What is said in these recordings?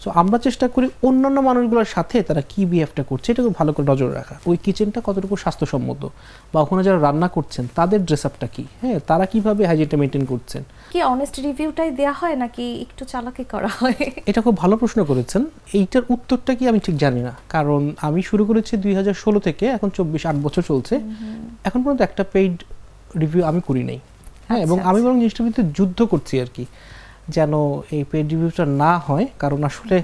So আমরা চেষ্টা করি অন্যান্য মানুষগুলোর সাথে তারা কি বিহেভটা করছে এটাকে ভালো করে নজর রাখা, ওই কিচেনটা কতটুকু স্বাস্থ্যসম্মত, বা ওখানে যারা রান্না করছেন তাদের ড্রেস আপটা কি, হ্যাঁ তারা কিভাবে হাইজিনটা মেনটেন করছেন। কি অনেস্ট রিভিউটাই দেয়া হয় নাকি একটু চালাকি করা হয়? এটা খুব ভালো প্রশ্ন করেছেন। এইটার উত্তরটা কি আমি ঠিক জানি না, কারণ আমি শুরু করেছি 2016 থেকে, এখন 8 বছর চলছে, এখন পর্যন্ত একটা পেইড রিভিউ আমি করি নাই। হ্যাঁ, এবং আমি বরং জিনিসটার ভিতরে যুদ্ধ করছি আর কি, যেন এই পেইড রিভিউটা না হয়, কারণ আসলে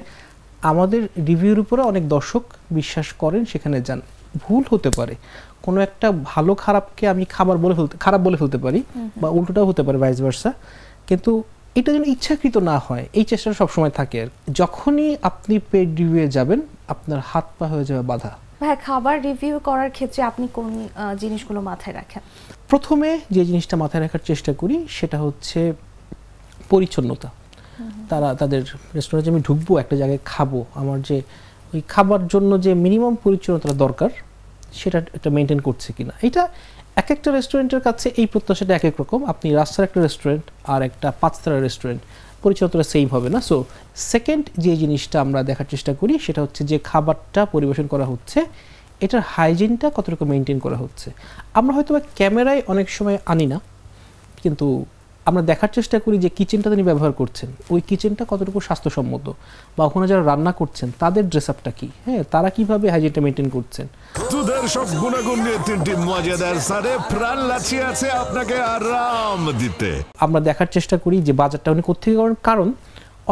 আমাদের রিভিউর উপরে অনেক দর্শক বিশ্বাস করেন, সেখানে যান। ভুল হতে পারে, কোনো একটা ভালো খারাপকে আমি খারাপ বলে ফেলতে পারি, বা উল্টোটাও হতে পারে, ভাইস ভার্সা, কিন্তু এটা যেন ইচ্ছাকৃত না হয় এই চেষ্টাটা সবসময় থাকে। আর যখনই আপনি পেইড রিভিউয়ে যাবেন আপনার হাত পা হয়ে যাবে বাধা। ভাই, খাবার রিভিউ করার ক্ষেত্রে আপনি কোন জিনিসগুলো মাথায় রাখেন? প্রথমে যে জিনিসটা মাথায় রাখার চেষ্টা করি সেটা হচ্ছে পরিচ্ছন্নতা। তাদের রেস্টুরেন্টে আমি ঢুকবো, একটা জায়গায় খাবো, আমার যে ওই খাবার জন্য যে মিনিমাম পরিচ্ছন্নতা দরকার সেটা একটা মেনটেন করছে কিনা। এটা এক একটা রেস্টুরেন্টের কাছে এই প্রত্যাশাটা এক এক রকম। আপনি রাস্তার একটা রেস্টুরেন্ট আর একটা 5-তারার রেস্টুরেন্ট, পরিচ্ছন্নতা সেম হবে না। সো সেকেন্ড যে জিনিসটা আমরা দেখার চেষ্টা করি সেটা হচ্ছে যে খাবারটা পরিবেশন করা হচ্ছে এটার হাইজিনটা কতটুকু মেনটেন করা হচ্ছে। আমরা হয়তো ক্যামেরায় অনেক সময় আনি না, কিন্তু আমরা দেখার চেষ্টা করি যে কিচেনটা তিনি ব্যবহার করছেন ওই কিচেনটা কতটুকু স্বাস্থ্যসম্মত, বা ওখানে যারা রান্না করছেন তাদের ড্রেস আপটা কি, হ্যাঁ তারা কিভাবে হাইজিনটা মেনটেন করছেন। দুধের সব গুণাগুণ নিয়ে 3টি মজাদার সারে প্রাণ লাচিয়ে আছে আপনাকে আরাম দিতে। আমরা দেখার চেষ্টা করি যে বাজারটা উনি কোত্থেকে করেন, কারণ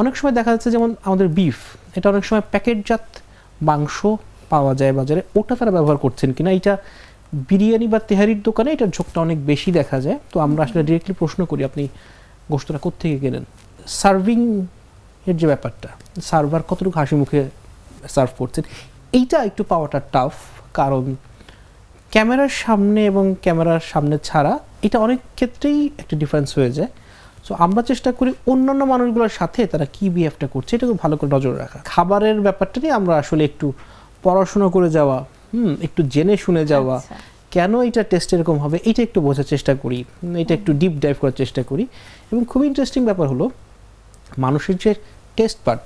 অনেক সময় দেখা যাচ্ছে যেমন আমাদের বিফ, এটা অনেক সময় প্যাকেটজাত মাংস পাওয়া যায় বাজারে, ওটা তারা ব্যবহার করছেন কিনা। এটা বিরিয়ানি বা তেহারির দোকানে এটার ঝোঁকটা অনেক বেশি দেখা যায়। তো আমরা আসলে ডিরেক্টলি প্রশ্ন করি আপনি গোশতটা কোত্থেকে কেনেন। সার্ভিং এর যে ব্যাপারটা, সার্ভার কতটুকু হাসি মুখে সার্ভ করছেন, এইটা একটু পাওয়াটা টাফ, কারণ ক্যামেরার সামনে এবং ক্যামেরার সামনে ছাড়া এটা অনেক ক্ষেত্রেই একটা ডিফারেন্স হয়ে যায়। সো আমরা চেষ্টা করি অন্যান্য মানুষগুলোর সাথে তারা কি বিহেভটা করছে এটাকে ভালো করে নজর রাখা। খাবারের ব্যাপারটা নিয়ে আমরা আসলে একটু পড়াশোনা করে যাওয়া, একটু জেনে শুনে যাওয়া, কেন এটা টেস্ট এরকম হবে এটা একটু বোঝার চেষ্টা করি, এটা একটু ডিপ ডাইভ করার চেষ্টা করি। এবং খুবই ইন্টারেস্টিং ব্যাপার হলো মানুষের যে টেস্ট পার্ট,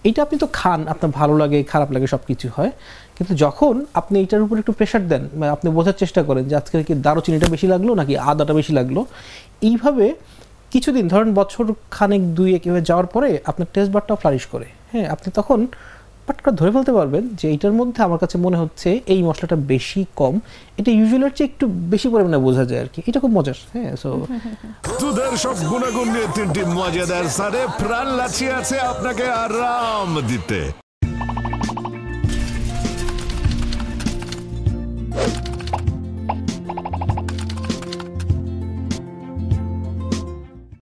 এইটা আপনি তো খান, আপনার ভালো লাগে খারাপ লাগে সব কিছু হয়, কিন্তু যখন আপনি এইটার উপর একটু প্রেশার দেন, আপনি বোঝার চেষ্টা করেন যে আজকে কি দারুচিনিটা বেশি লাগলো নাকি আদাটা বেশি লাগলো, এইভাবে কিছুদিন ধরেন বছর খানেক 2-1 এভাবে যাওয়ার পরে আপনার টেস্ট বারটাও ফ্লারিশ করে। হ্যাঁ, আপনি তখন পাট করে ধরে ফেলতে পারবেন যে এইটার মধ্যে আমার কাছে মনে হচ্ছে এই মশলাটা বেশি কম, এটা ইউজুয়ালির চেয়ে একটু বেশি পরিমাণে বোঝা যায় আর কি। এটা খুব মজার। হ্যাঁ, সো দুধের সব গুণাগুণ নিয়ে 3টি মজাদার সারে প্রাণ লাচিয়ে আছে আপনাকে আরাম দিতে।